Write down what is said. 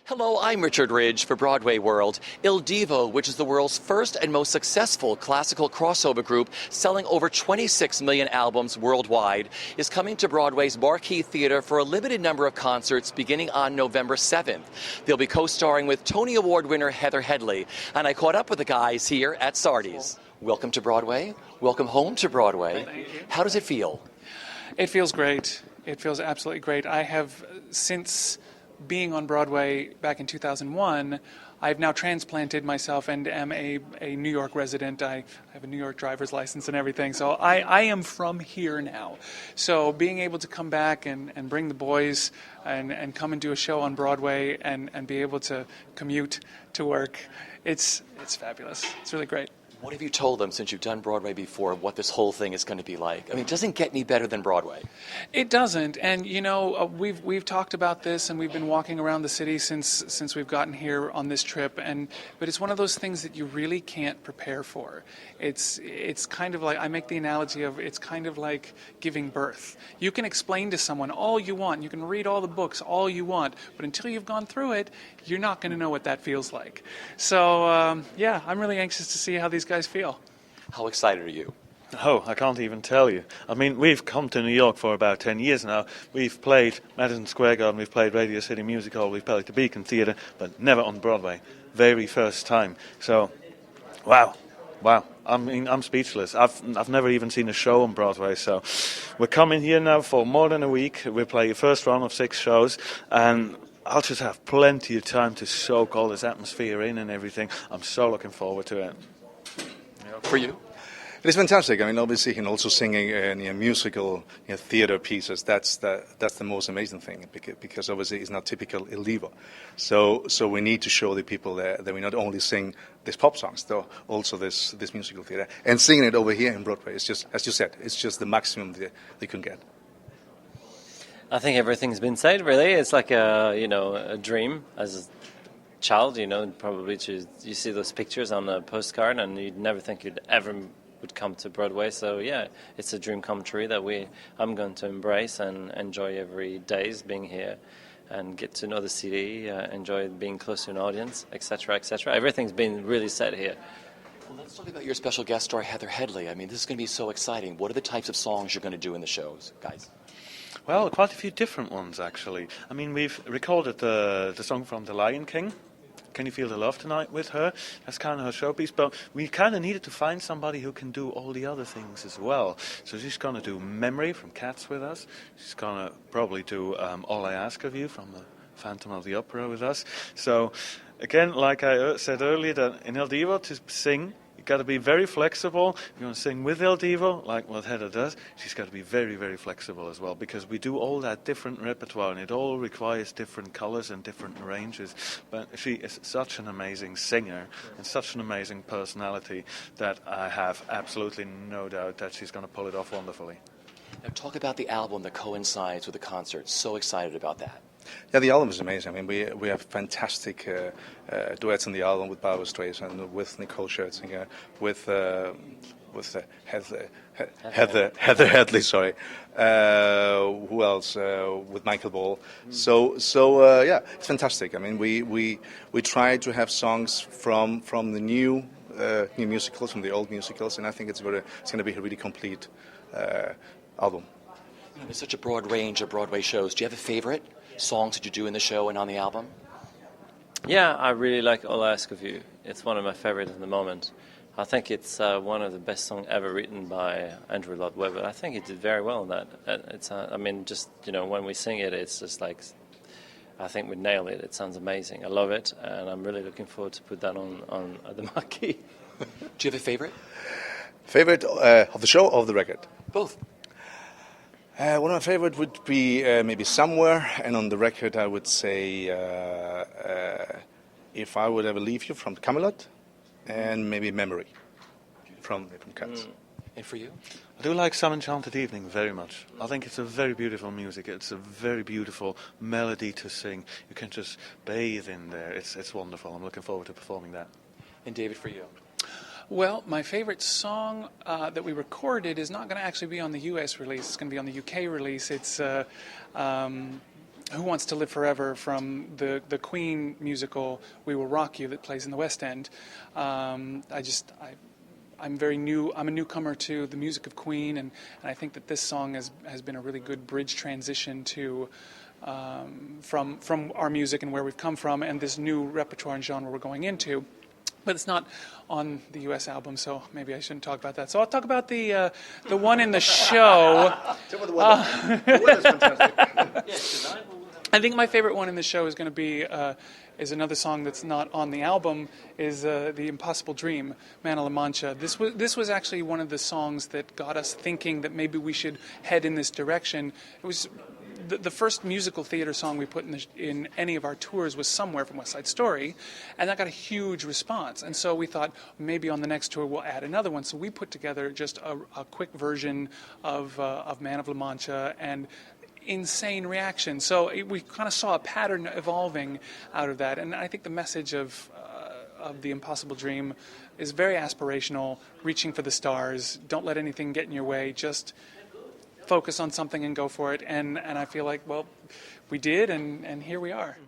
Hello, I'm Richard Ridge for Broadway World. Il Divo, which is the world's first and most successful classical crossover group, selling over 26 million albums worldwide, is coming to Broadway's Marquis Theater for a limited number of concerts beginning on November 7th. They'll be co-starring with Tony Award winner Heather Headley, and I caught up with the guys here at Sardi's. Welcome to Broadway. Welcome home to Broadway. Thank you. How does it feel? It feels great. It feels absolutely great. I have, since being on Broadway back in 2001, I've now transplanted myself and am a New York resident. I have a New York driver's license and everything, so I am from here now. So being able to come back and bring the boys and come and do a show on Broadway and be able to commute to work, it's fabulous. It's really great. What have you told them, since you've done Broadway before, what this whole thing is going to be like? I mean, it doesn't get any better than Broadway. It doesn't, and you know, we've talked about this, and we've been walking around the city since we've gotten here on this trip, but it's one of those things that you really can't prepare for. It's kind of like, I make the analogy of, it's kind of like giving birth. You can explain to someone all you want, you can read all the books all you want, but until you've gone through it, you're not going to know what that feels like. So yeah, I'm really anxious to see how these guys feel. How excited are you? Oh, I can't even tell you. I mean, we've come to New York for about 10 years now. We've played Madison Square Garden, we've played Radio City Music Hall, we've played the Beacon Theatre, but never on Broadway. Very first time. So, wow. I mean, I'm speechless. I've never even seen a show on Broadway, so we're coming here now for more than a week. We'll play the first round of 6 shows, and I'll just have plenty of time to soak all this atmosphere in and everything. I'm so looking forward to it. For you? It is fantastic. I mean, obviously, and also singing musical theater pieces. That's the most amazing thing, because obviously it's not typical Il Divo. So we need to show the people that we not only sing these pop songs, though also this musical theater, and singing it over here in Broadway. It's just, as you said, it's just the maximum that you can get. I think everything's been said. Really, it's like a dream as child, probably you see those pictures on a postcard and you'd never think you'd ever would come to Broadway. So yeah, it's a dream come true that I'm going to embrace and enjoy every days being here and get to know the city, enjoy being close to an audience, etc., etc. Everything's been really set here. Well, let's talk about your special guest star, Heather Headley. I mean, this is going to be so exciting. What are the types of songs you're going to do in the shows, guys? Well, quite a few different ones, actually. I mean, we've recorded the song from The Lion King, Can You Feel the Love Tonight, with her. That's kind of her showpiece, but we kind of needed to find somebody who can do all the other things as well. So she's going to do Memory from Cats with us. She's going to probably do All I Ask of You from the Phantom of the Opera with us. So again, like I said earlier, that in Il Divo to sing, you've got to be very flexible. If you want to sing with Il Divo, like what Heather does, she's got to be very, very flexible as well, because we do all that different repertoire, and it all requires different colors and different ranges. But she is such an amazing singer and such an amazing personality that I have absolutely no doubt that she's going to pull it off wonderfully. Now, talk about the album that coincides with the concert. So excited about that. Yeah, the album is amazing. I mean, we have fantastic duets on the album with Barbra Streisand, with Nicole Scherzinger, with Heather Headley. Sorry, who else? With Michael Ball. So yeah, it's fantastic. I mean, we try to have songs from the new musicals, from the old musicals, and I think it's going to be a really complete album. There's such a broad range of Broadway shows. Do you have a favorite songs that you do in the show and on the album? Yeah, I really like All I Ask of You. It's one of my favorites at the moment. I think it's one of the best songs ever written by Andrew Lloyd Webber. I think he did very well in that. It's, I mean, just, when we sing it, it's just like, I think we nail it. It sounds amazing. I love it, and I'm really looking forward to put that on the Marquis. Do you have a favorite? Favorite of the show or of the record? Both. One of my favorite would be maybe Somewhere, and on the record I would say If I Would Ever Leave You from Camelot, and maybe Memory from Cats. And for you? I do like Some Enchanted Evening very much. I think it's a very beautiful music. It's a very beautiful melody to sing. You can just bathe in there. It's wonderful. I'm looking forward to performing that. And David, for you? Well, my favorite song that we recorded is not going to actually be on the U.S. release. It's going to be on the U.K. release. It's Who Wants to Live Forever from the Queen musical We Will Rock You that plays in the West End. I'm very new. I'm a newcomer to the music of Queen, and I think that this song has been a really good bridge transition to from our music and where we've come from, and this new repertoire and genre we're going into. But it's not on the U.S. album, so maybe I shouldn't talk about that. So I'll talk about the one in the show. The weather's fantastic. I think my favorite one in the show is going to be is another song that's not on the album, is The Impossible Dream, Man of La Mancha. This was actually one of the songs that got us thinking that maybe we should head in this direction. It was the first musical theater song we put in any of our tours was Somewhere from West Side Story, and that got a huge response. And so we thought maybe on the next tour we'll add another one. So we put together just a quick version of Man of La Mancha, and insane reaction. So we kind of saw a pattern evolving out of that, and I think the message of The Impossible Dream is very aspirational, reaching for the stars. Don't let anything get in your way. Just focus on something and go for it. And I feel like, well, we did, and here we are.